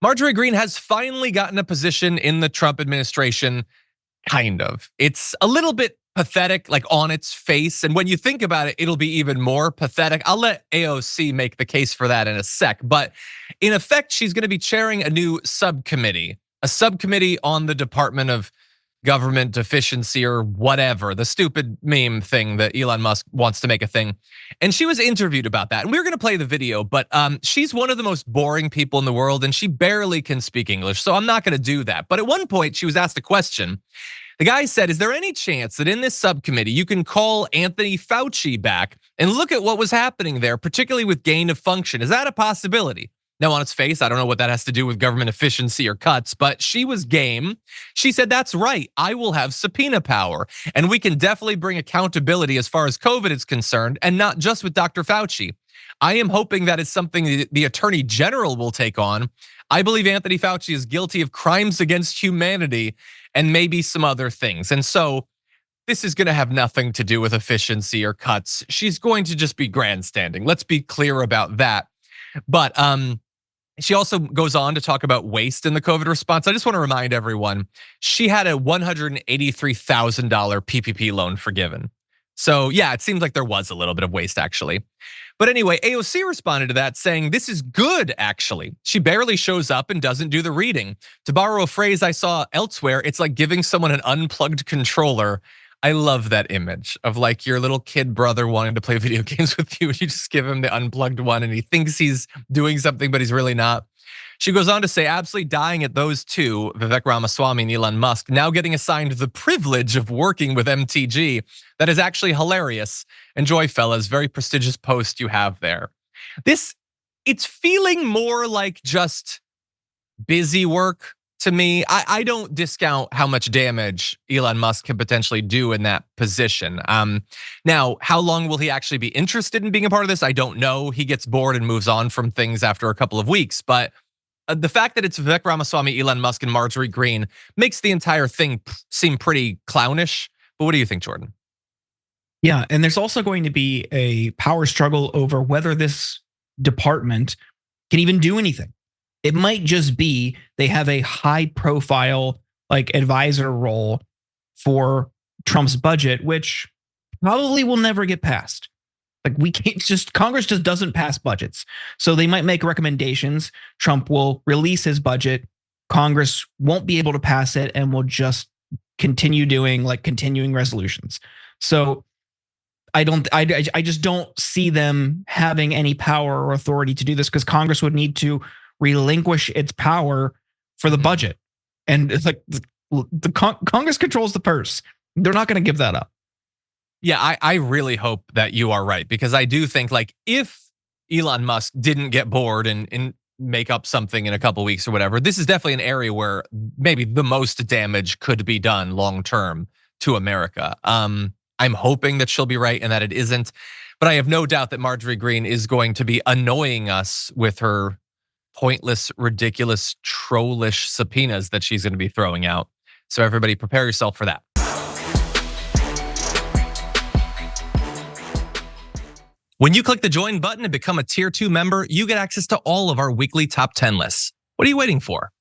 Marjorie Greene has finally gotten a position in the Trump administration, kind of. It's a little bit pathetic, like on its face. And when you think about it, it'll be even more pathetic. I'll let AOC make the case for that in a sec. But in effect, she's going to be chairing a new subcommittee, a subcommittee on the Department of Government Efficiency or whatever, the stupid meme thing that Elon Musk wants to make a thing. And she was interviewed about that. And we were going to play the video, but she's one of the most boring people in the world and she barely can speak English. So I'm not going to do that. But at one point she was asked a question. The guy said, is there any chance that in this subcommittee you can call Anthony Fauci back and look at what was happening there, particularly with gain of function? Is that a possibility? Now, on its face, I don't know what that has to do with government efficiency or cuts, but she was game. She said, that's right, I will have subpoena power. And we can definitely bring accountability as far as COVID is concerned, and not just with Dr. Fauci. I am hoping that it's something the Attorney General will take on. I believe Anthony Fauci is guilty of crimes against humanity and maybe some other things. And so this is going to have nothing to do with efficiency or cuts. She's going to just be grandstanding. Let's be clear about that. But she also goes on to talk about waste in the COVID response. I just want to remind everyone, she had a $183,000 PPP loan forgiven. So yeah, it seems like there was a little bit of waste actually. But anyway, AOC responded to that saying, this is good actually. She barely shows up and doesn't do the reading. To borrow a phrase I saw elsewhere, it's like giving someone an unplugged controller. I love that image of like your little kid brother wanting to play video games with you. And you just give him the unplugged one and he thinks he's doing something, but he's really not. She goes on to say, absolutely dying at those two, Vivek Ramaswamy and Elon Musk, now getting assigned the privilege of working with MTG. That is actually hilarious. Enjoy, fellas, very prestigious post you have there. It's feeling more like just busy work to me. I don't discount how much damage Elon Musk can potentially do in that position. Now, how long will he actually be interested in being a part of this? I don't know. He gets bored and moves on from things after a couple of weeks, but the fact that it's Vivek Ramaswamy, Elon Musk, and Marjorie Greene makes the entire thing seem pretty clownish. But what do you think, Jordan? Yeah, and there's also going to be a power struggle over whether this department can even do anything. It might just be they have a high profile like advisor role for Trump's budget, which probably will never get passed. Like we can't just, Congress just doesn't pass budgets. So they might make recommendations. Trump will release his budget. Congress won't be able to pass it and will just continue doing like continuing resolutions. So I just don't see them having any power or authority to do this because Congress would need to relinquish its power for the budget. And it's like Congress controls the purse. They're not going to give that up. Yeah, I really hope that you are right, because I do think like if Elon Musk didn't get bored and make up something in a couple weeks or whatever, this is definitely an area where maybe the most damage could be done long term to America. I'm hoping that she'll be right and that it isn't, but I have no doubt that Marjorie Greene is going to be annoying us with her pointless, ridiculous, trollish subpoenas that she's going to be throwing out. So everybody prepare yourself for that. When you click the join button and become a tier 2 member, you get access to all of our weekly top 10 lists. What are you waiting for?